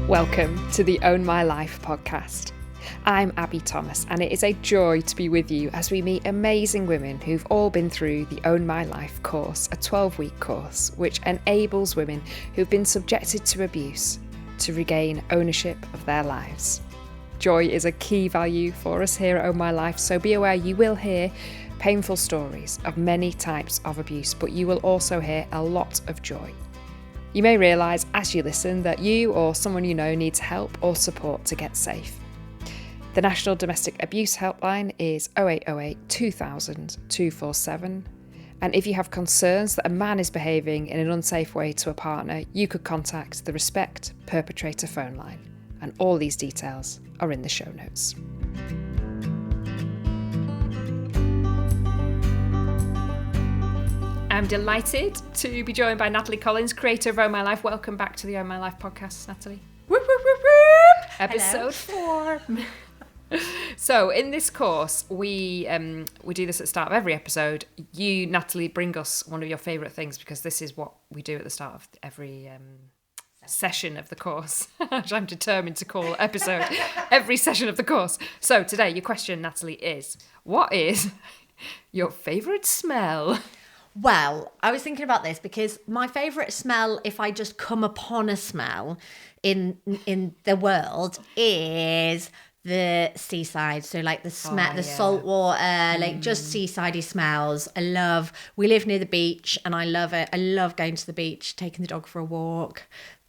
Welcome to the Own My Life podcast. I'm Abi Thomas, and it is a joy to be with you as we meet amazing women who've all been through the Own My Life course, a 12-week course which enables women who've been subjected to abuse to regain ownership of their lives. Joy is a key value for us here at Own My Life, so be aware you will hear painful stories of many types of abuse, but you will also hear a lot of joy. You may realise as you listen that you or someone you know needs help or support to get safe. The National Domestic Abuse Helpline is 0808 2000 247, and if you have concerns that a man is behaving in an unsafe way to a partner, you could contact the Respect Perpetrator phone line, and all these details are in the show notes. I'm delighted to be joined by Natalie Collins, creator of Own My Life. Welcome back to the Own My Life podcast, Natalie. Whoop, whoop, whoop, whoop. Episode 4. So in this course, we do this at the start of every episode. You, Natalie, bring us one of your favourite things, because this is what we do at the start of every session of the course, which I'm determined to call episode every session of the course. So today, your question, Natalie, is, what is your favourite smell? Well, I was thinking about this because my favourite smell, if I just come upon a smell in the world, is the seaside. So like the salt water, like just seasidey smells. We live near the beach and I love it. I love going to the beach, taking the dog for a walk.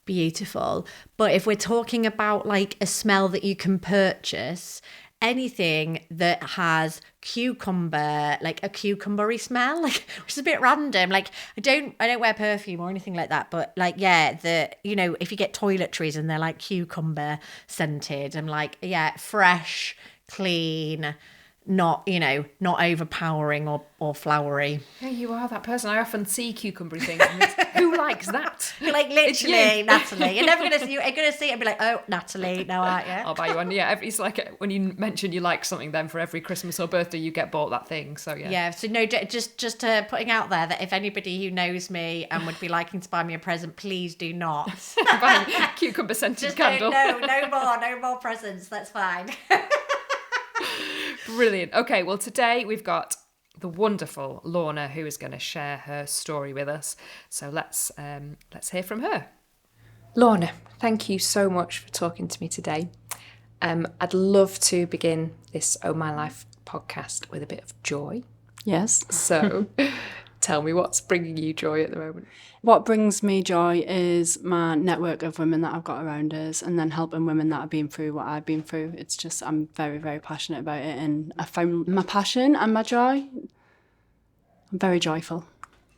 Beautiful. But if we're talking about like a smell that you can purchase, anything that has cucumber, like a cucumbery smell, like, which is a bit random. Like I don't wear perfume or anything like that, but like, yeah, if you get toiletries and they're like cucumber scented, I'm like, yeah, fresh, clean, not overpowering or flowery. Yeah, you are that person. I often see cucumbery things. And who likes that? Like literally, Natalie. You're never gonna see it and be like, oh, Natalie, no, aren't you? I'll buy you one. Yeah, it's like when you mention you like something, then for every Christmas or birthday you get bought that thing. So yeah. Yeah. So no, just putting out there that if anybody who knows me and would be liking to buy me a present, please do not buy a cucumber scented candle. No more presents. That's fine. Brilliant. Okay, well today we've got the wonderful Lorna, who is going to share her story with us. So let's hear from her. Lorna, thank you so much for talking to me today. I'd love to begin this Oh My Life podcast with a bit of joy. Yes. So tell me, what's bringing you joy at the moment? What brings me joy is my network of women that I've got around us, and then helping women that have been through what I've been through. It's just, I'm very, very passionate about it, and I found my passion and my joy. I'm very joyful.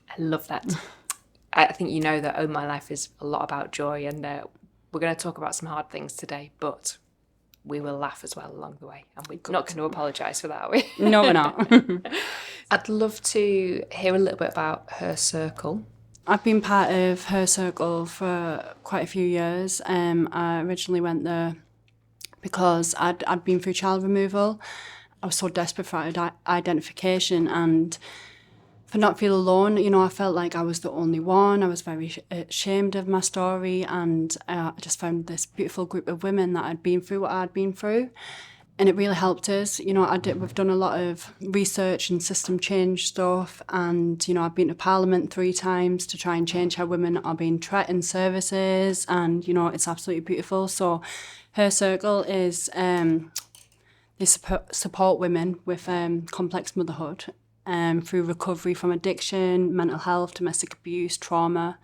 I love that. I think you know that Own My Life is a lot about joy, and we're going to talk about some hard things today, but we will laugh as well along the way, and we're not going to apologise for that, are we? No, we're not. I'd love to hear a little bit about Her Circle. I've been part of Her Circle for quite a few years. I originally went there because I'd been through child removal. I was so desperate for identification and for not feeling alone. I felt like I was the only one. I was very ashamed of my story, and I just found this beautiful group of women that had been through what I'd been through. And it really helped us. We've done a lot of research and system change stuff. And, I've been to Parliament 3 times to try and change how women are being treated in services. And, it's absolutely beautiful. So Her Circle is, they support women with complex motherhood through recovery from addiction, mental health, domestic abuse, trauma.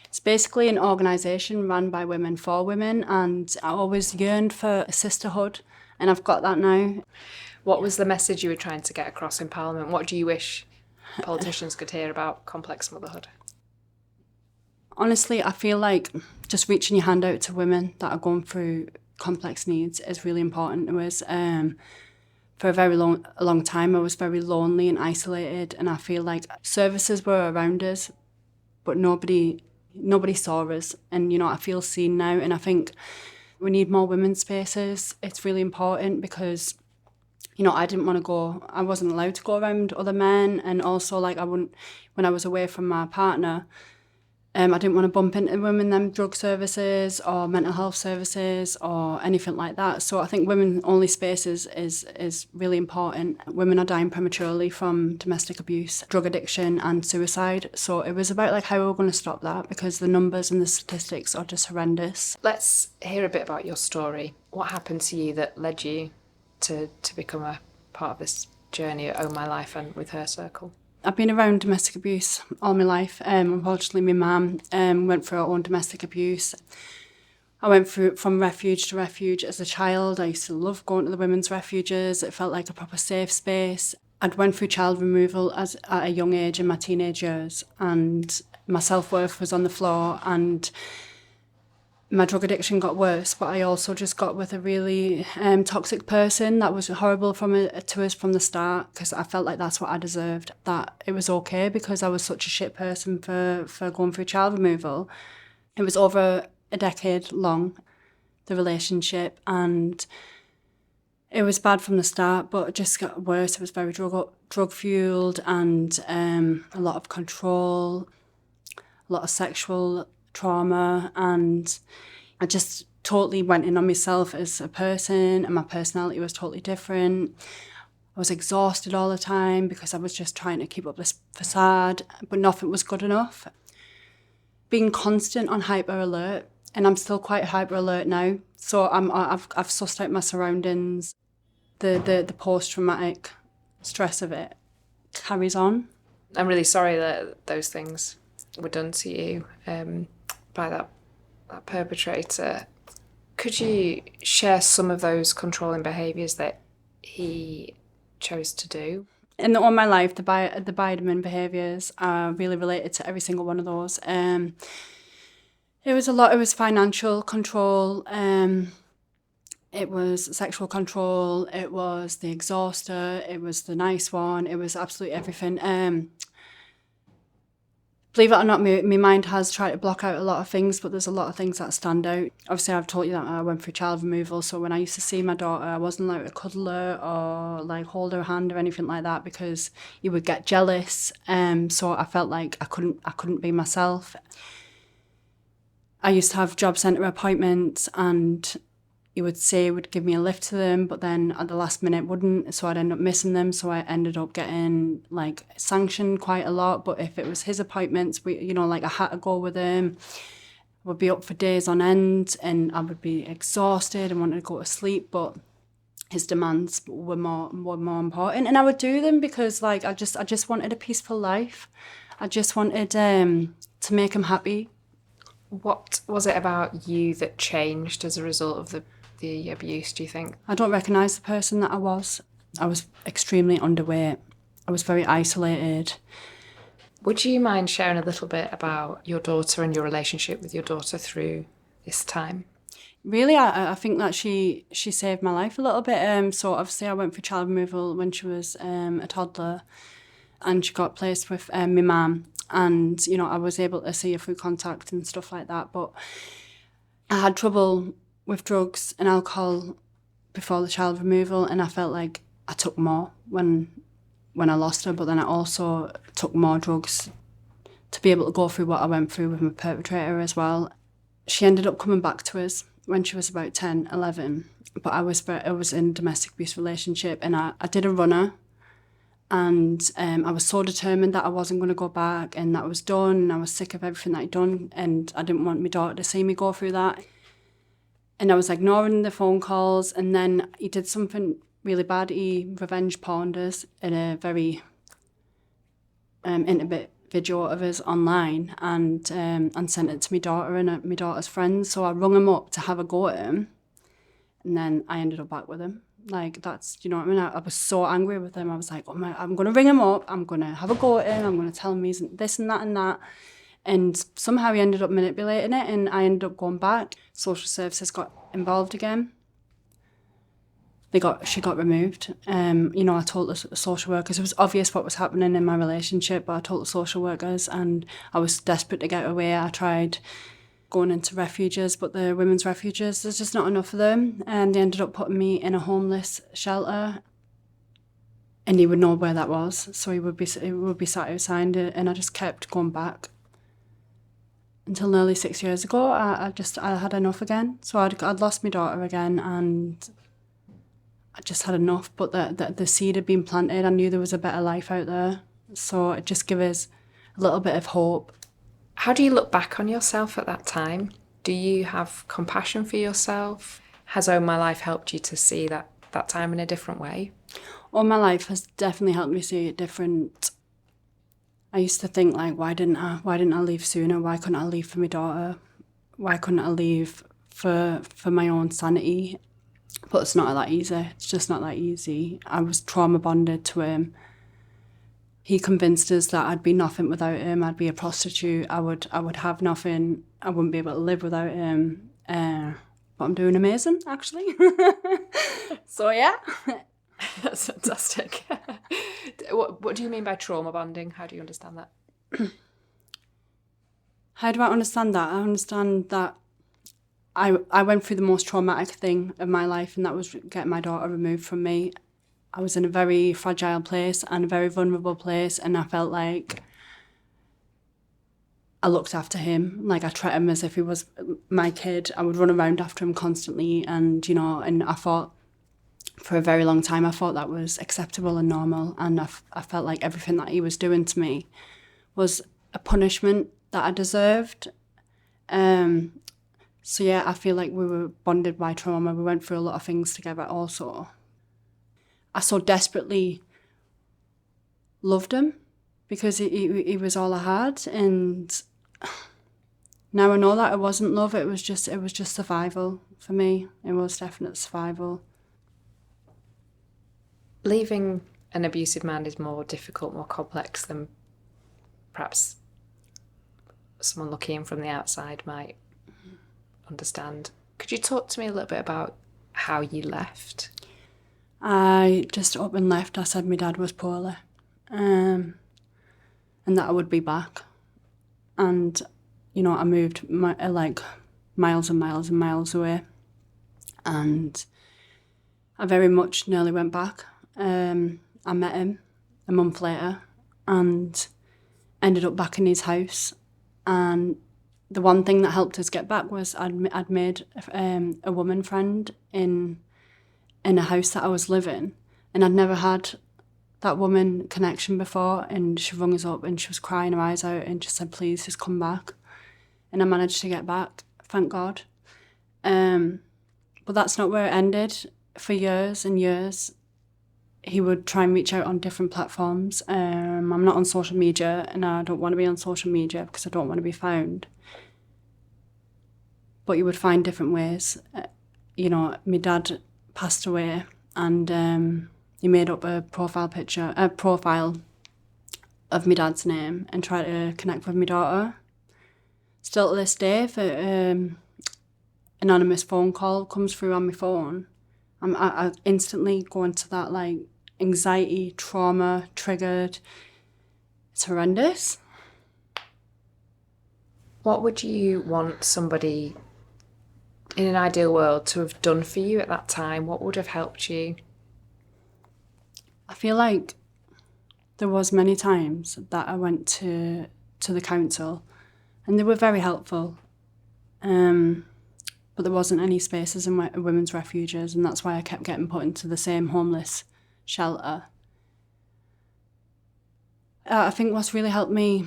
It's basically an organisation run by women for women. And I always yearned for a sisterhood. And I've got that now. What was the message you were trying to get across in Parliament? What do you wish politicians could hear about complex motherhood? Honestly, I feel like just reaching your hand out to women that are going through complex needs is really important to us. For a very long time, I was very lonely and isolated, and I feel like services were around us, but nobody saw us. And, I feel seen now, and I think we need more women's spaces. It's really important because, I wasn't allowed to go around other men. And also, when I was away from my partner, I didn't want to bump into women them drug services or mental health services or anything like that. So I think women-only spaces is really important. Women are dying prematurely from domestic abuse, drug addiction and suicide. So it was about like how we were going to stop that, because the numbers and the statistics are just horrendous. Let's hear a bit about your story. What happened to you that led you to become a part of this journey at Own My Life and with Her Circle? I've been around domestic abuse all my life. Unfortunately, my mum went through her own domestic abuse. I went through from refuge to refuge as a child. I used to love going to the women's refuges. It felt like a proper safe space. I'd went through child removal at a young age in my teenage years, and my self-worth was on the floor, and my drug addiction got worse, but I also just got with a really toxic person that was horrible to us from the start, because I felt like that's what I deserved, that it was okay because I was such a shit person for going through child removal. It was over a decade long, the relationship, and it was bad from the start, but it just got worse. It was very drug-fueled and a lot of control, a lot of sexual trauma, and I just totally went in on myself as a person, and my personality was totally different. I was exhausted all the time because I was just trying to keep up this facade, but nothing was good enough. Being constant on hyper alert, and I'm still quite hyper alert now, so I've sussed out my surroundings. The post-traumatic stress of it carries on. I'm really sorry that those things were done to you by that perpetrator. Could you share some of those controlling behaviours that he chose to do? In all my life, the Biderman behaviours are really related to every single one of those. It was a lot. It was financial control. It was sexual control. It was the exhauster. It was the nice one. It was absolutely everything. Believe it or not, my mind has tried to block out a lot of things, but there's a lot of things that stand out. Obviously, I've told you that I went through child removal, so when I used to see my daughter, I wasn't allowed to cuddle her or like hold her hand or anything like that, because you would get jealous. So I felt like I couldn't be myself. I used to have job centre appointments, and he would give me a lift to them, but then at the last minute wouldn't, so I'd end up missing them. So I ended up getting like sanctioned quite a lot. But if it was his appointments, I had to go with him. I would be up for days on end, and I would be exhausted and wanted to go to sleep. But his demands were more important, and I would do them because I just wanted a peaceful life. I just wanted to make him happy. What was it about you that changed as a result of the abuse, do you think? I don't recognise the person that I was. I was extremely underweight. I was very isolated. Would you mind sharing a little bit about your daughter and your relationship with your daughter through this time? Really, I think that she saved my life a little bit. So obviously I went for child removal when she was a toddler, and she got placed with my mum. And, I was able to see her through contact and stuff like that. But I had trouble with drugs and alcohol before the child removal, and I felt like I took more when I lost her, but then I also took more drugs to be able to go through what I went through with my perpetrator as well. She ended up coming back to us when she was about 10, 11, but I was in a domestic abuse relationship, and I did a runner, and I was so determined that I wasn't going to go back, and that was done, and I was sick of everything that I'd done, and I didn't want my daughter to see me go through that. And I was ignoring the phone calls, and then he did something really bad. He revenge porned us in a very intimate video of us online, and sent it to my daughter and my daughter's friends. So I rung him up to have a go at him, and then I ended up back with him. That's, you know what I mean? I was so angry with him. I was like, oh my, I'm going to ring him up. I'm going to have a go at him. I'm going to tell him he's this and that and that. And somehow he ended up manipulating it, and I ended up going back. Social services got involved again. She got removed. I told the social workers, it was obvious what was happening in my relationship, but I told the social workers, and I was desperate to get away. I tried going into refuges, but the women's refuges, there's just not enough of them. And they ended up putting me in a homeless shelter, and he would know where that was. So he would be sat outside, and I just kept going back. until nearly 6 years ago, I had enough again. So I'd lost my daughter again, and I just had enough. But the seed had been planted. I knew there was a better life out there. So it just gave us a little bit of hope. How do you look back on yourself at that time? Do you have compassion for yourself? Has Own My Life helped you to see that time in a different way? Own My Life has definitely helped me see it different. I used to think, like, why didn't I leave sooner? Why couldn't I leave for my daughter? Why couldn't I leave for my own sanity? But it's not that easy. It's just not that easy. I was trauma bonded to him. He convinced us that I'd be nothing without him. I'd be a prostitute. I would have nothing. I wouldn't be able to live without him. But I'm doing amazing, actually. So yeah. That's fantastic. What do you mean by trauma bonding? How do you understand that? How do I understand that? I understand that I went through the most traumatic thing of my life, and that was getting my daughter removed from me. I was in a very fragile place and a very vulnerable place, and I felt like I looked after him. Like, I treated him as if he was my kid. I would run around after him constantly, and, you know, and I thought, for a very long time, I thought that was acceptable and normal, and I felt like everything that he was doing to me was a punishment that I deserved. So yeah, I feel like we were bonded by trauma. We went through a lot of things together also. I so desperately loved him because he was all I had, and now I know that it wasn't love. It was just survival for me. It was definite survival. Leaving an abusive man is more difficult, more complex than perhaps someone looking in from the outside might understand. Could you talk to me a little bit about how you left? I just up and left. I said my dad was poorly, and that I would be back. And, you know, I moved like miles and miles and miles away, and I very much nearly went back. I met him a month later and ended up back in his house. And the one thing that helped us get back was I'd made a woman friend in a house that I was living, and I'd never had that woman connection before. And she rung us up and she was crying her eyes out and just said, please just come back. And I managed to get back, thank God. But that's not where it ended. For years and years, he would try and reach out on different platforms. I'm not on social media, and I don't want to be on social media because I don't want to be found. But he would find different ways. You know, my dad passed away, and he made up a profile of my dad's name and tried to connect with my daughter. Still to this day, if an anonymous phone call comes through on my phone, I instantly go into that, like, anxiety, trauma, triggered. It's horrendous. What would you want somebody in an ideal world to have done for you at that time? What would have helped you? I feel like there was many times that I went to the council, and they were very helpful. But there wasn't any spaces in women's refuges, and that's why I kept getting put into the same homeless shelter. I think what's really helped me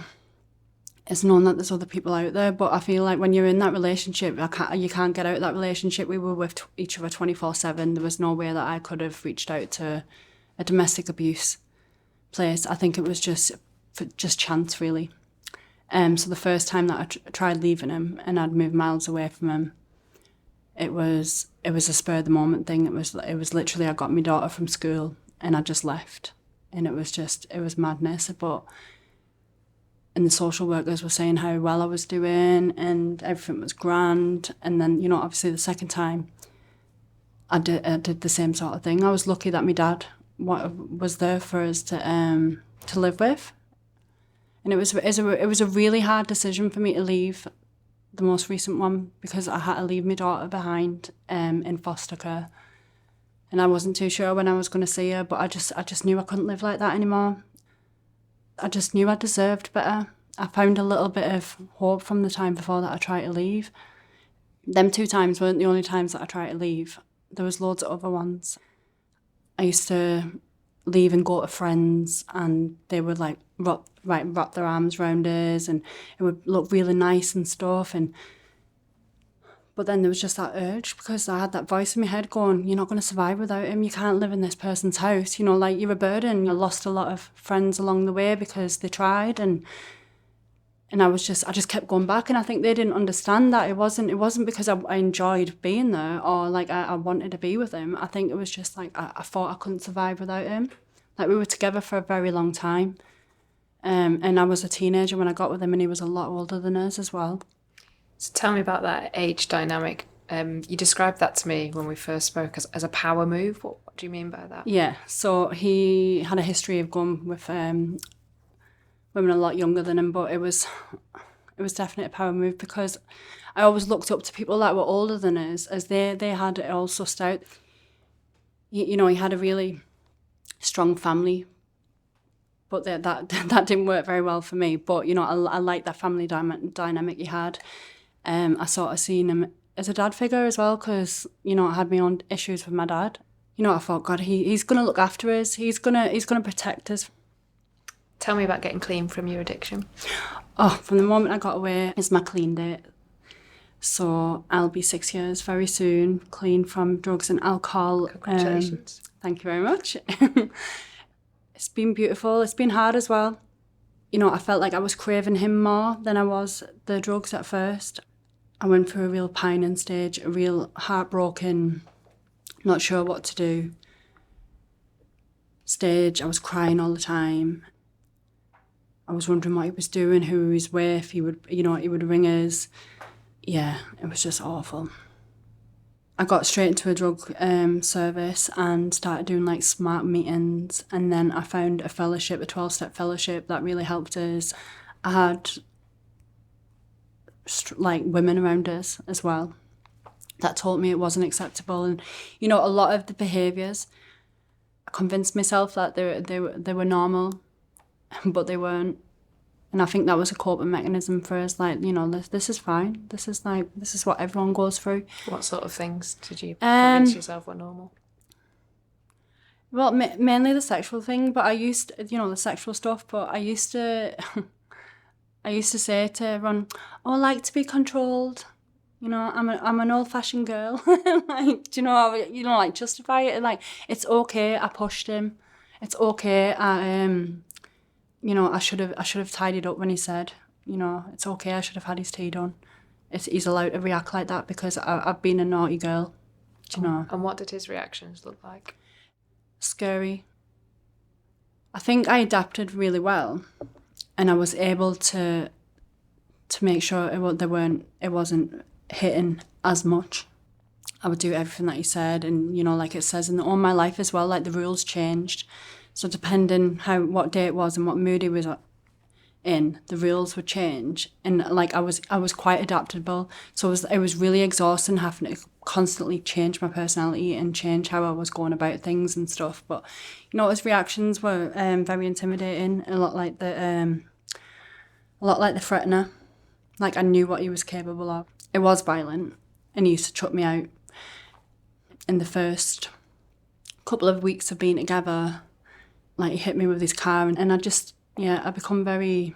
is knowing that there's other people out there, but I feel like when you're in that relationship, you can't get out of that relationship. We were with each other 24/7. There was no way that I could have reached out to a domestic abuse place. I think it was just chance, really. So the first time that I tried leaving him and I'd moved miles away from him, it was a spur of the moment thing. It was literally, I got my daughter from school and I just left, and it was madness. And the social workers were saying how well I was doing and everything was grand. And then, you know, obviously the second time I did the same sort of thing. I was lucky that my dad was there for us to live with. And it was a really hard decision for me to leave the most recent one, because I had to leave my daughter behind in foster care. And I wasn't too sure when I was going to see her, but I just knew I couldn't live like that anymore. I just knew I deserved better. I found a little bit of hope from the time before that I tried to leave. Them 2 times weren't the only times that I tried to leave. There was loads of other ones. I used to leave and go to friends, and they would like wrap their arms around us, and it would look really nice and stuff. But then there was just that urge, because I had that voice in my head going, you're not going to survive without him. You can't live in this person's house. Like, you're a burden. I lost a lot of friends along the way because they tried, and I just kept going back. And I think they didn't understand that. It wasn't because I enjoyed being there, or like I wanted to be with him. I think it was just like I thought I couldn't survive without him. Like, we were together for a very long time. And I was a teenager when I got with him, and he was a lot older than us as well. So tell me about that age dynamic. You described that to me when we first spoke as a power move. What do you mean by that? Yeah, so he had a history of going with women a lot younger than him, but it was definitely a power move, because I always looked up to people that were older than us, as they had it all sussed out. He had a really strong family, but that didn't work very well for me. But I like that family dynamic he had. I sort of seen him as a dad figure as well, because I had my own issues with my dad. I thought, God, he's gonna look after us. He's gonna protect us. Tell me about getting clean from your addiction. Oh, from the moment I got away is my clean date. So I'll be 6 years very soon, clean from drugs and alcohol. Congratulations. Thank you very much. It's been beautiful. It's been hard as well. I felt like I was craving him more than I was the drugs at first. I went through a real pining stage, a real heartbroken, not sure what to do stage. I was crying all the time. I was wondering what he was doing, who he was with. He would ring us. Yeah, it was just awful. I got straight into a drug service and started doing like SMART meetings, and then I found a fellowship, a 12-step fellowship that really helped us. I had like women around us as well that told me it wasn't acceptable, and a lot of the behaviours, I convinced myself that they were normal, but they weren't. And I think that was a coping mechanism for us, like, this is fine. This is what everyone goes through. What sort of things did you convince yourself were normal? Well, mainly the sexual thing, but I used, the sexual stuff, but I used to, I used to say to everyone, I like to be controlled. I'm an old-fashioned girl. Like, like justify it. Like, it's okay, I pushed him. It's okay, I should have tidied up when he said, it's okay, I should have had his tea done. He's allowed to react like that because I've been a naughty girl, And what did his reactions look like? Scary. I think I adapted really well, and I was able to make sure it wasn't hitting as much. I would do everything that he said, and like it says in the All My Life as well, like the rules changed. So depending what day it was and what mood he was in, the rules would change. And like I was quite adaptable. So it was really exhausting having to constantly change my personality and change how I was going about things and stuff. But his reactions were very intimidating. A lot like the threatener. Like, I knew what he was capable of. It was violent, and he used to chuck me out. In the first couple of weeks of being together, like, he hit me with his car, and I become very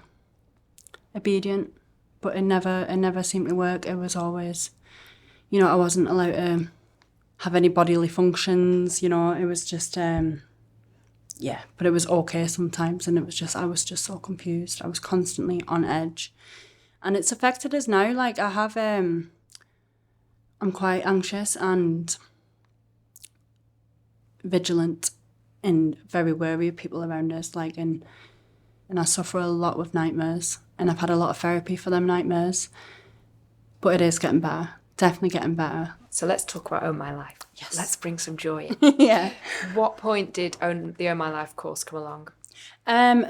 obedient, but it never seemed to work. It was always, I wasn't allowed to have any bodily functions, it was just, but it was okay sometimes, and I was just so confused. I was constantly on edge, and it's affected us now. Like, I'm quite anxious and vigilant and very wary of people around us, like, and I suffer a lot with nightmares, and I've had a lot of therapy for them nightmares, but it is getting better, definitely getting better. So let's talk about Own My Life. Yes. Let's bring some joy in. Yeah. What point did the Own My Life course come along?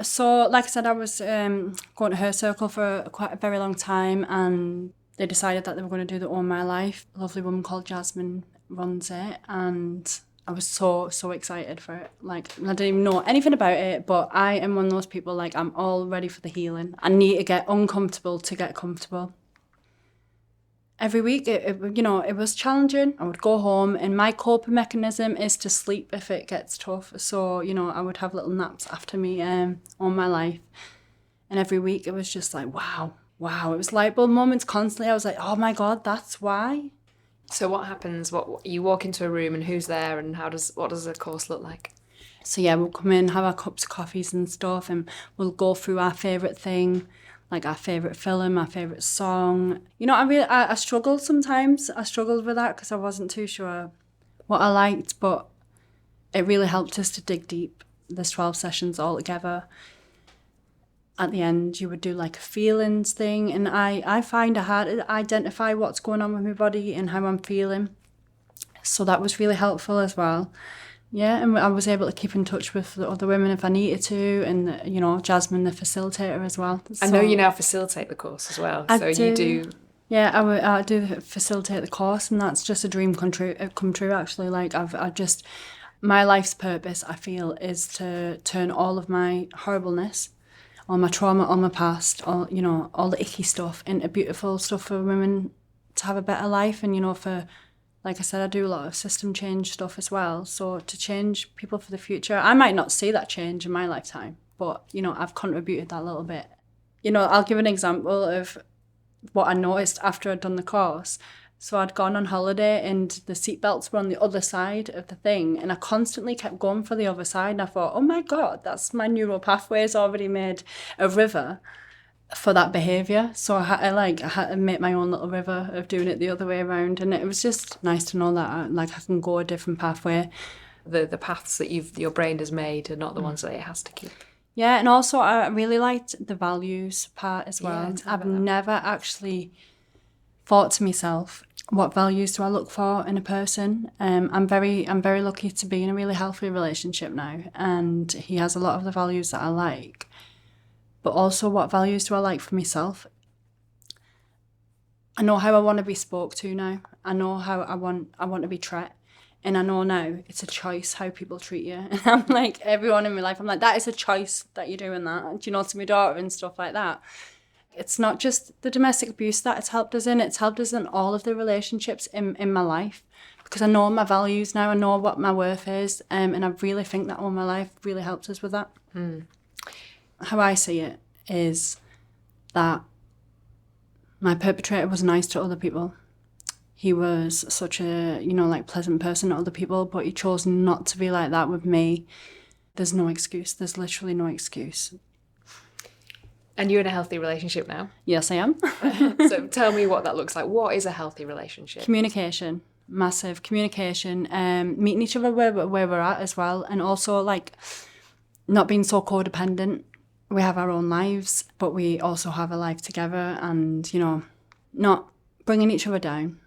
So like I said, I was going to her circle for quite a very long time, and they decided that they were going to do the Own My Life. A lovely woman called Jasmine runs it, and I was so excited for it. Like, I didn't even know anything about it, but I am one of those people, like, I'm all ready for the healing. I need to get uncomfortable to get comfortable. Every week, it was challenging. I would go home, and my coping mechanism is to sleep if it gets tough. So, I would have little naps after me on my life. And every week, it was just like, wow. It was light bulb moments constantly. I was like, oh my God, that's why. So what happens? What you walk into a room and who's there, and what does the course look like? So yeah, we'll come in, have our cups of coffees and stuff, and we'll go through our favourite thing, like our favourite film, our favourite song. I struggled sometimes. I struggled with that because I wasn't too sure what I liked, but it really helped us to dig deep. There's 12 sessions all together. At the end, you would do like a feelings thing, and I find it hard to identify what's going on with my body and how I'm feeling. So that was really helpful as well. Yeah, and I was able to keep in touch with the other women if I needed to, and Jasmine, the facilitator, as well. I know you now facilitate the course as well. You do. Yeah, I do facilitate the course, and that's just a dream come true. Actually, like my life's purpose, I feel, is to turn all of my horribleness, all my trauma, all my past, all the icky stuff into beautiful stuff for women to have a better life. And for, like I said, I do a lot of system change stuff as well. So to change people for the future, I might not see that change in my lifetime, but I've contributed that little bit. I'll give an example of what I noticed after I'd done the course. So I'd gone on holiday and the seatbelts were on the other side of the thing, and I constantly kept going for the other side, and I thought, oh my God, that's my neural pathways already made a river for that behaviour. So I had to make my own little river of doing it the other way around, and it was just nice to know that I can go a different pathway. The paths that your brain has made are not the ones that it has to keep. Yeah, and also I really liked the values part as well. Yeah, I've never actually thought to myself, what values do I look for in a person? I'm very lucky to be in a really healthy relationship now, and he has a lot of the values that I like. But also, what values do I like for myself? I know how I want to be spoke to now. I know how I want to be treated. And I know now it's a choice how people treat you. And I'm like, everyone in my life, I'm like, that is a choice that you're doing that. To my daughter and stuff like that. It's not just the domestic abuse that it's helped us in all of the relationships in my life. Because I know my values now, I know what my worth is. And I really think that all my life really helped us with that. How I see it is that my perpetrator was nice to other people. He was such a, pleasant person to other people, but he chose not to be like that with me. There's no excuse. There's literally no excuse. And you're in a healthy relationship now? Yes, I am. So tell me what that looks like. What is a healthy relationship? Communication. Massive communication. Meeting each other where we're at as well. And also, not being so codependent. We have our own lives, but we also have a life together, and, not bringing each other down.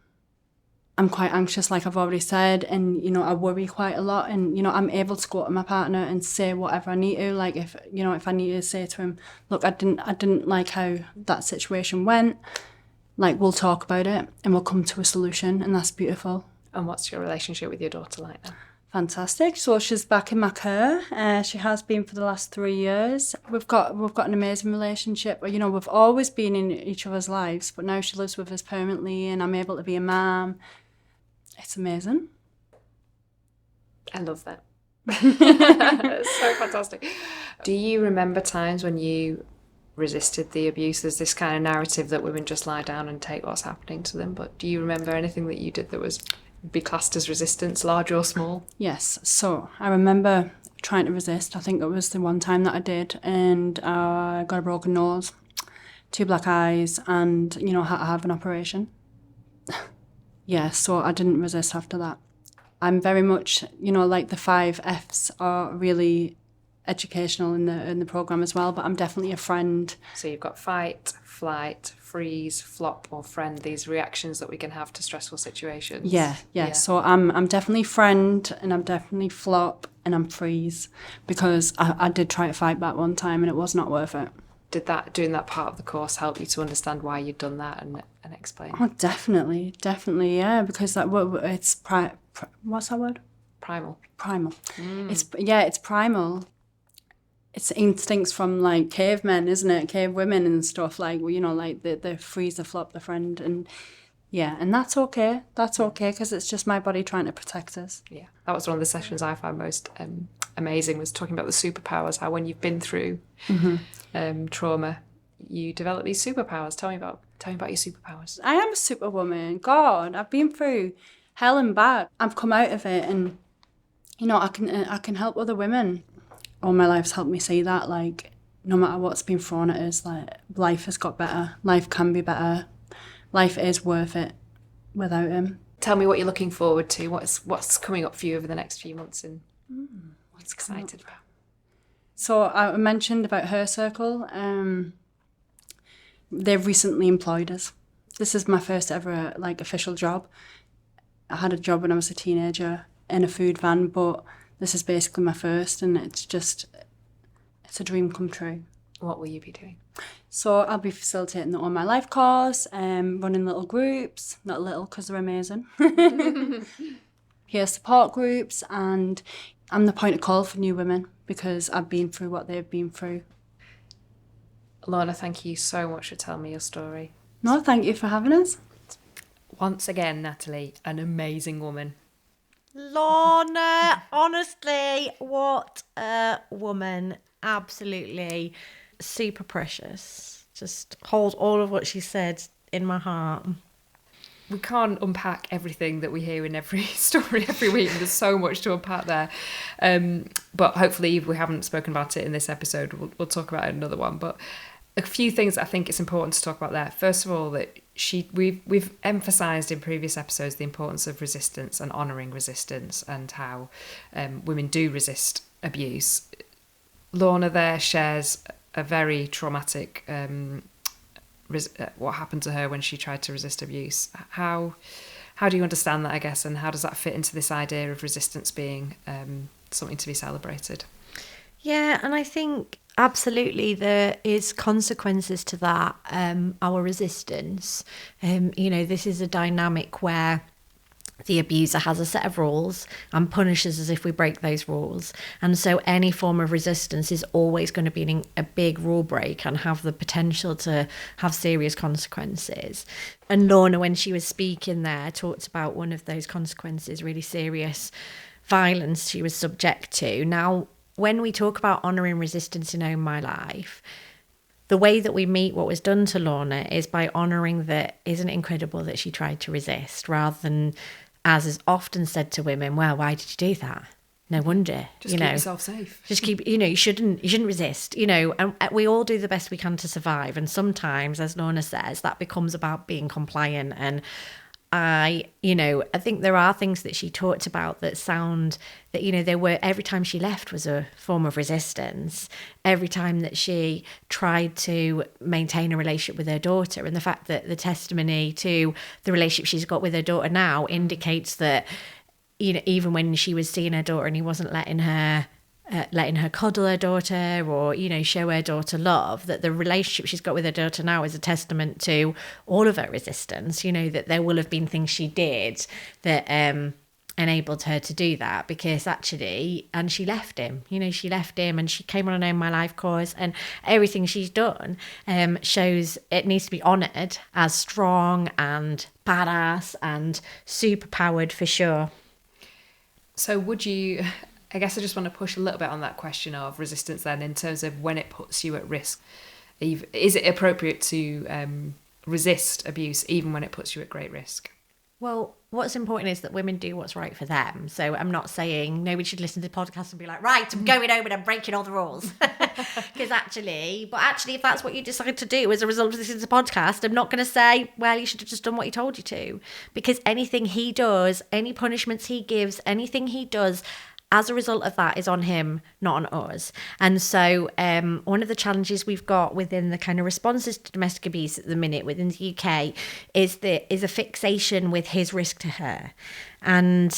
I'm quite anxious, like I've already said, and, I worry quite a lot, and, I'm able to go to my partner and say whatever I need to, like if I need to say to him, look, I didn't like how that situation went, like we'll talk about it and we'll come to a solution, and that's beautiful. And what's your relationship with your daughter like now? Fantastic. So she's back in my care. She has been for the last 3 years. We've got an amazing relationship. We've always been in each other's lives, but now she lives with us permanently, and I'm able to be a mum. It's amazing. I love that. It's so fantastic. Do you remember times when you resisted the abuse? There's this kind of narrative that women just lie down and take what's happening to them, but do you remember anything that you did that would be classed as resistance, large or small? Yes. So I remember trying to resist. I think it was the one time that I did, and I got a broken nose, 2 black eyes, and, had to have an operation. Yeah, so I didn't resist after that. I'm very much, like the 5 Fs are really educational in the programme as well, but I'm definitely a friend. So you've got fight, flight, freeze, flop, or friend, these reactions that we can have to stressful situations. Yeah. So I'm definitely friend, and I'm definitely flop, and I'm freeze, because I did try to fight back one time and it was not worth it. Did doing that part of the course help you to understand why you'd done that and explain? Oh, definitely, yeah, because it's what's that word? primal. Primal. It's primal. It's instincts from like cavemen, isn't it? Cave women and stuff, like, you know, like the freeze, the flop, the friend, and and that's okay. That's okay, because it's just my body trying to protect us. Yeah, that was one of the sessions I found most amazing, was talking about the superpowers, how when you've been through trauma, you develop these superpowers. Tell me about your superpowers. I am a superwoman. God, I've been through hell and back. I've come out of it, and you know, I can help other women. All my life's helped me see that, like, no matter what's been thrown at us, like, life has got better. Life can be better. Life is worth it without him. Tell me what you're looking forward to. What's coming up for you over the next few months, and what's excited about? So I mentioned about Her Circle. They've recently employed us. This is my first ever like official job. I had a job when I was a teenager in a food van, but this is basically my first, and it's a dream come true. What will you be doing? So I'll be facilitating the All My Life course, running little groups, not little because they're amazing. Peer support groups, and I'm the point of call for new women because I've been through what they've been through. Lorna, thank you so much for telling me your story. No, thank you for having us. Once again, Natalie, an amazing woman. Lorna, honestly, what a woman. Absolutely super precious. Just hold all of what she said in my heart. We can't unpack everything that we hear in every story every week. There's so much to unpack there. But hopefully, if we haven't spoken about it in this episode, we'll talk about it in another one. But a few things I think it's important to talk about there. First of all, that we've emphasised in previous episodes the importance of resistance and honouring resistance, and how women do resist abuse. Lorna there shares a very traumatic what happened to her when she tried to resist abuse. How do you understand that, I guess, and how does that fit into this idea of resistance being something to be celebrated? Yeah, and I think absolutely there is consequences to that, our resistance. You know, this is a dynamic where the abuser has a set of rules and punishes us if we break those rules. And so any form of resistance is always going to be a big rule break and have the potential to have serious consequences. And Lorna, when she was speaking there, talked about one of those consequences, really serious violence she was subject to. Now, when we talk about honouring resistance in Own My Life, the way that we meet what was done to Lorna is by honouring that, isn't it incredible that she tried to resist, rather than, as is often said to women, well, why did you do that? No wonder. Just keep yourself safe. Just keep, you shouldn't resist, and we all do the best we can to survive. And sometimes, as Lorna says, that becomes about being compliant. And I think there are things that she talked about that sound that, there were, every time she left was a form of resistance. Every time that she tried to maintain a relationship with her daughter, and the fact that the testimony to the relationship she's got with her daughter now indicates that, even when she was seeing her daughter and he wasn't letting her cuddle her daughter or, show her daughter love, that the relationship she's got with her daughter now is a testament to all of her resistance, that there will have been things she did that enabled her to do that, because actually, and she left him, she left him, and she came on an Own My Life course, and everything she's done shows it needs to be honoured as strong and badass and super powered for sure. So I guess I just want to push a little bit on that question of resistance then, in terms of when it puts you at risk. Is it appropriate to resist abuse even when it puts you at great risk? Well, what's important is that women do what's right for them. So I'm not saying nobody should listen to the podcast and be like, right, I'm going home and I'm breaking all the rules. Because actually, if that's what you decide to do as a result of listening to the podcast, I'm not going to say, well, you should have just done what he told you to. Because anything he does, any punishments he gives, anything he does, as a result of that is on him, not on us. And so one of the challenges we've got within the kind of responses to domestic abuse at the minute within the UK is a fixation with his risk to her. And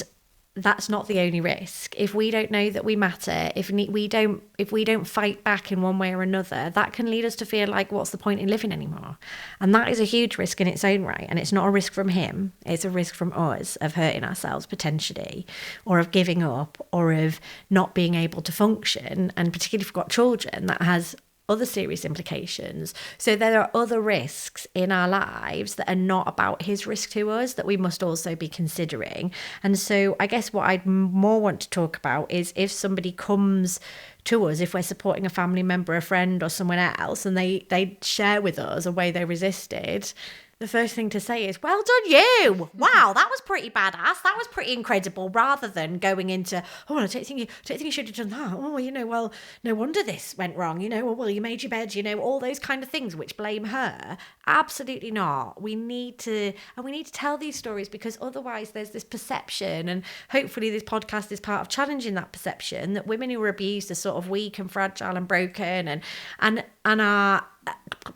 that's not the only risk. If we don't know that we matter, if we don't fight back in one way or another, that can lead us to feel like, what's the point in living anymore? And that is a huge risk in its own right. And it's not a risk from him, it's a risk from us of hurting ourselves potentially, or of giving up, or of not being able to function. And particularly if we've got children, that has other serious implications. So there are other risks in our lives that are not about his risk to us that we must also be considering. And so I guess what I'd more want to talk about is if somebody comes to us, if we're supporting a family member, a friend or someone else, and they share with us a way they resisted, the first thing to say is, well done you. Wow, that was pretty badass. That was pretty incredible, rather than going into, oh, I don't think you should have done that. Oh, well, no wonder this went wrong. Well, you made your bed, all those kind of things which blame her. Absolutely not. We need to tell these stories, because otherwise there's this perception, and hopefully this podcast is part of challenging that perception, that women who are abused are sort of weak and fragile and broken and are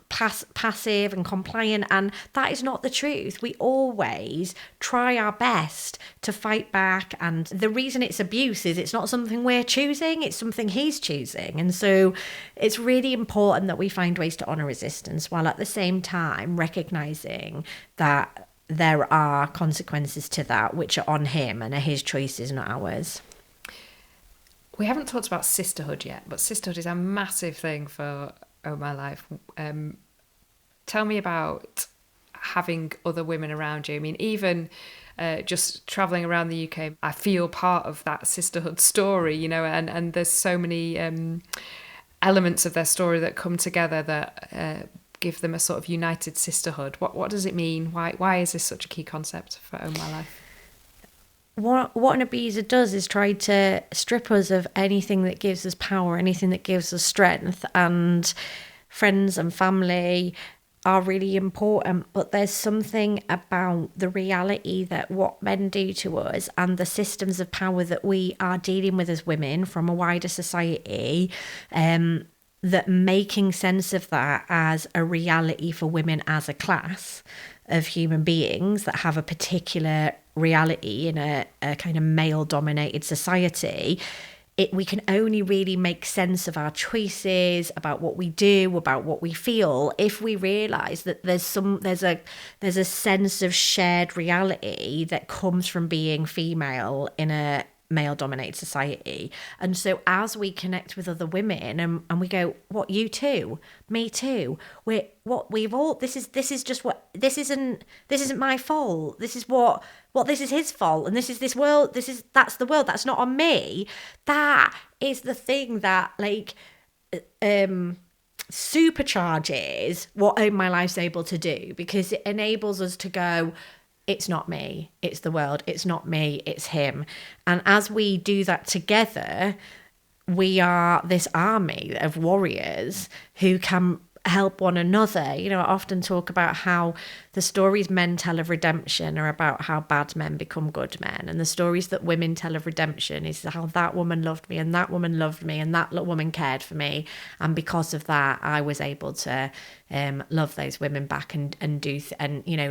passive and compliant, and that is not the truth. We always try our best to fight back, and the reason it's abuse is it's not something we're choosing, it's something he's choosing. And so it's really important that we find ways to honour resistance, while at the same time recognising that there are consequences to that which are on him and are his choices, not ours. We haven't talked about sisterhood yet, but sisterhood is a massive thing for Oh My Life. Tell me about having other women around you. I mean, even just travelling around the UK, I feel part of that sisterhood story, and there's so many elements of their story that come together that give them a sort of united sisterhood. What does it mean? Why is this such a key concept for Oh My Life? What an abuser does is try to strip us of anything that gives us power, anything that gives us strength. And friends and family are really important, but there's something about the reality that what men do to us and the systems of power that we are dealing with as women from a wider society, that making sense of that as a reality for women as a class of human beings that have a particular reality in a kind of male-dominated society, we can only really make sense of our choices, about what we do, about what we feel, if we realise that there's a sense of shared reality that comes from being female in a male-dominated society. And so as we connect with other women and we go, what, you too, me too, this isn't my fault, this is his fault, and this world, that's the world, that's not on me. That is the thing that supercharges what Own My Life's able to do, because it enables us to go, it's not me, it's the world, it's not me, it's him. And as we do that together, we are this army of warriors who can help one another. I often talk about how the stories men tell of redemption are about how bad men become good men, and the stories that women tell of redemption is how that woman loved me, and that woman loved me, and that woman cared for me, and because of that I was able to love those women back and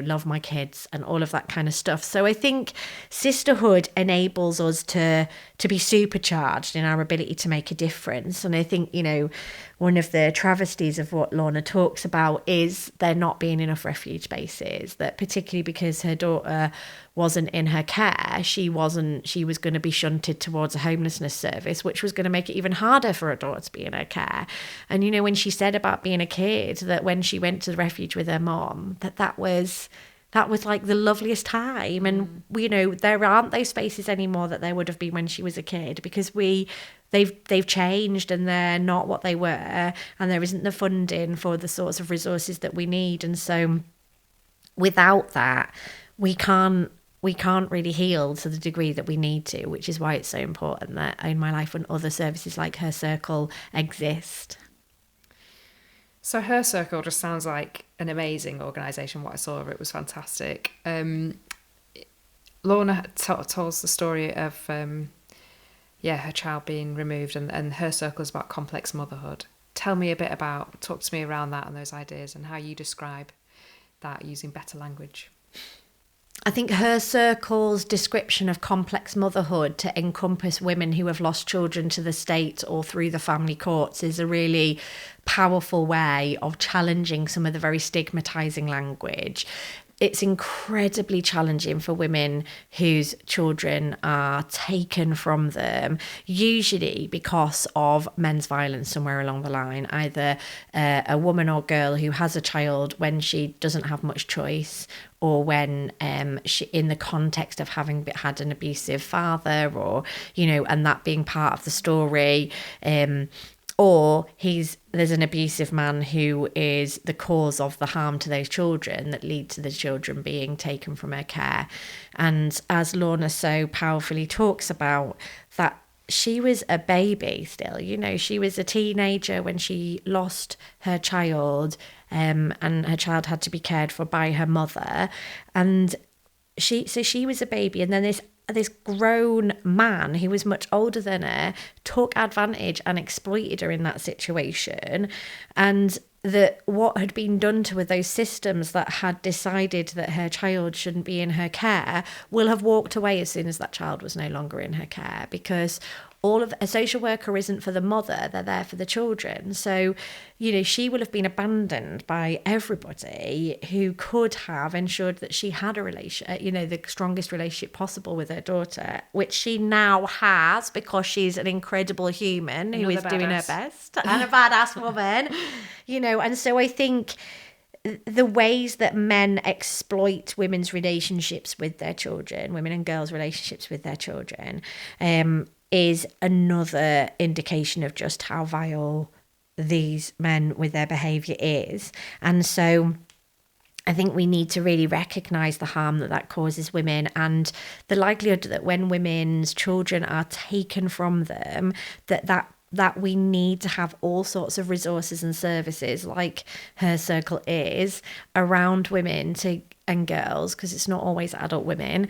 love my kids and all of that kind of stuff. So I think sisterhood enables us to be supercharged in our ability to make a difference. And I think one of the travesties of what Lorna talks about is there not being enough refuge bases, that particularly because her daughter wasn't in her care, she was going to be shunted towards a homelessness service, which was going to make it even harder for her daughter to be in her care. And when she said about being a kid, that when she went to the refuge with her mom, that was like the loveliest time. And there aren't those spaces anymore that there would have been when she was a kid, because they've changed and they're not what they were, and there isn't the funding for the sorts of resources that we need. And so without that, we can't really heal to the degree that we need to, which is why it's so important that Own My Life and other services like Her Circle exist. So Her Circle just sounds like an amazing organisation. What I saw of it was fantastic. Lorna tells the story of her child being removed, and Her Circle is about complex motherhood. Talk to me around that and those ideas and how you describe that using better language. I think her circle's description of complex motherhood to encompass women who have lost children to the state or through the family courts is a really powerful way of challenging some of the very stigmatizing language. It's incredibly challenging for women whose children are taken from them, usually because of men's violence somewhere along the line, either a woman or girl who has a child when she doesn't have much choice, or when she, in the context of having had an abusive father, or, you know, and that being part of the story, or there's an abusive man who is the cause of the harm to those children that lead to the children being taken from her care. And as Lorna so powerfully talks about, that she was a baby still, you know, she was a teenager when she lost her child, and her child had to be cared for by her mother. And she was a baby, and then this grown man who was much older than her took advantage and exploited her in that situation. And that what had been done to her, those systems that had decided that her child shouldn't be in her care, will have walked away as soon as that child was no longer in her care, because a social worker isn't for the mother, they're there for the children. So, you know, she will have been abandoned by everybody who could have ensured that she had a the strongest relationship possible with her daughter, which she now has, because she's an incredible human who is doing her best, and a badass woman, you know. And so I think the ways that men exploit women's relationships with their children, women and girls' relationships with their children, is another indication of just how vile these men with their behaviour is. And so I think we need to really recognise the harm that causes women, and the likelihood that when women's children are taken from them, that we need to have all sorts of resources and services, like Her Circle is, around women and girls, because it's not always adult women,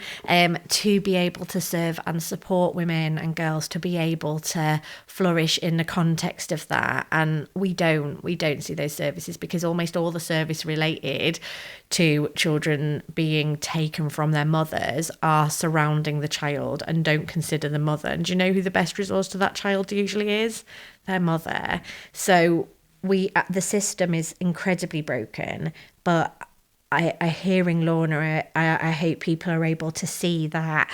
to be able to serve and support women and girls to be able to flourish in the context of that. And we don't see those services, because almost all the service related to children being taken from their mothers are surrounding the child and don't consider the mother. And do you know who the best resource to that child usually is? Their mother. So the system is incredibly broken, but I hearing Lorna, I hope people are able to see that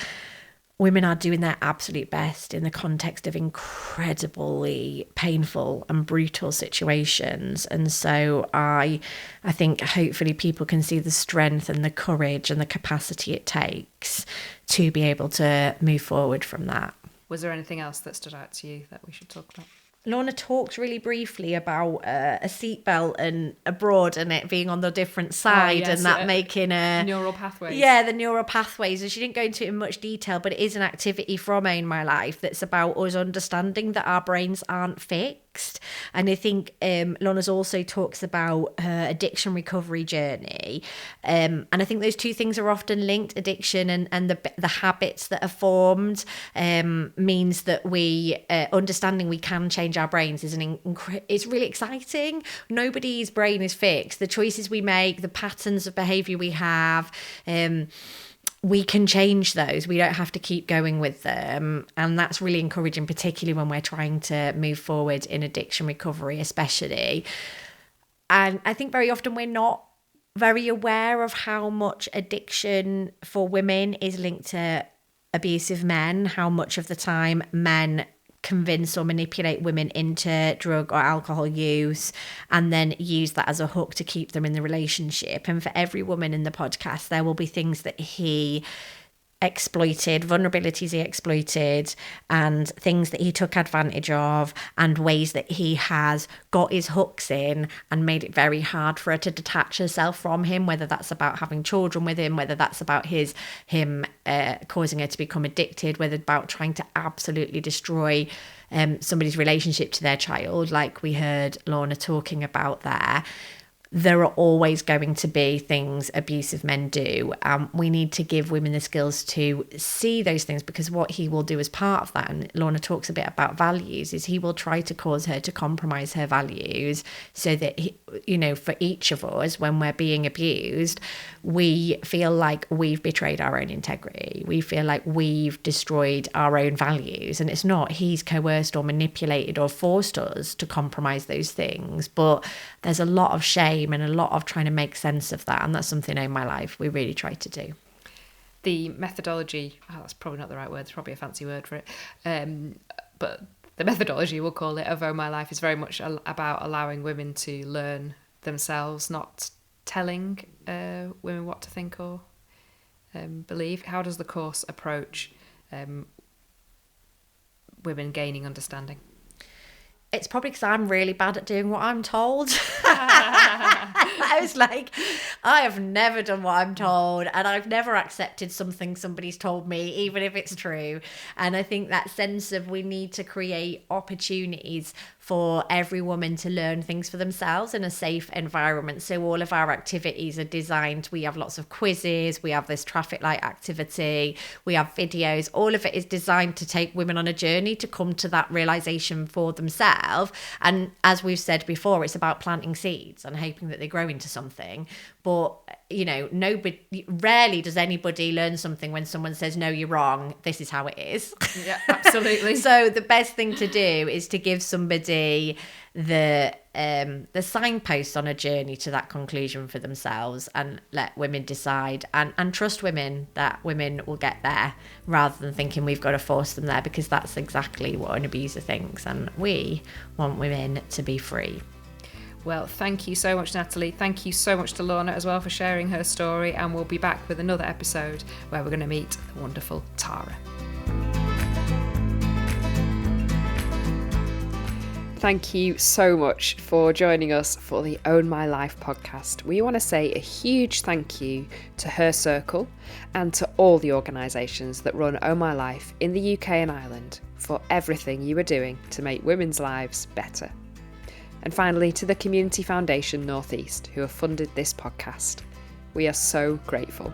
women are doing their absolute best in the context of incredibly painful and brutal situations. And so I think hopefully people can see the strength and the courage and the capacity it takes to be able to move forward from that. Was there anything else that stood out to you that we should talk about? Lorna talked really briefly about a seatbelt and abroad and it being on the different side, and that making neural pathways. Yeah, the neural pathways. And she didn't go into it in much detail, but it is an activity from Own My Life that's about us understanding that our brains aren't fixed. And I think Lorna's also talks about her addiction recovery journey. And I think those two things are often linked. Addiction and the habits that are formed means that we understanding we can change our brains is it's really exciting. Nobody's brain is fixed. The choices we make, the patterns of behavior we have, we can change those. We don't have to keep going with them. And that's really encouraging, particularly when we're trying to move forward in addiction recovery, especially. And I think very often we're not very aware of how much addiction for women is linked to abusive men, how much of the time men convince or manipulate women into drug or alcohol use and then use that as a hook to keep them in the relationship. And for every woman in the podcast, there will be things that he exploited, vulnerabilities he exploited, and things that he took advantage of, and ways that he has got his hooks in and made it very hard for her to detach herself from him, whether that's about having children with him, whether that's about him causing her to become addicted, whether about trying to absolutely destroy somebody's relationship to their child, like we heard Lorna talking about there. there are always going to be things abusive men do. We need to give women the skills to see those things, because what he will do as part of that, and Lorna talks a bit about values, is he will try to cause her to compromise her values so that, for each of us, when we're being abused, we feel like we've betrayed our own integrity. We feel like we've destroyed our own values. And it's not, he's coerced or manipulated or forced us to compromise those things. But there's a lot of shame and a lot of trying to make sense of that. And that's something in my life we really try to do. The methodology, that's probably not the right word, it's probably a fancy word for it. But the methodology, we'll call it, of Oh My Life is very much about allowing women to learn themselves, not telling women what to think or believe. How does the course approach women gaining understanding? It's probably because I'm really bad at doing what I'm told. I was like, I have never done what I'm told, and I've never accepted something somebody's told me, even if it's true. And I think that sense of we need to create opportunities for every woman to learn things for themselves in a safe environment. So all of our activities are designed. We have lots of quizzes. We have this traffic light activity. We have videos. All of it is designed to take women on a journey to come to that realization for themselves. And as we've said before, it's about planting seeds and hoping that they grow into something. But rarely does anybody learn something when someone says, no, you're wrong, this is how it is. Yeah, absolutely. So the best thing to do is to give somebody the signposts on a journey to that conclusion for themselves, and let women decide, and trust women that women will get there, rather than thinking we've got to force them there, because that's exactly what an abuser thinks, and we want women to be free. Well, thank you so much, Natalie. Thank you so much to Lorna as well for sharing her story, and we'll be back with another episode where we're going to meet the wonderful Tara. Thank you so much for joining us for the Own My Life podcast. We want to say a huge thank you to Her Circle and to all the organisations that run Own My Life in the UK and Ireland for everything you are doing to make women's lives better. And finally, to the Community Foundation North East, who have funded this podcast. We are so grateful.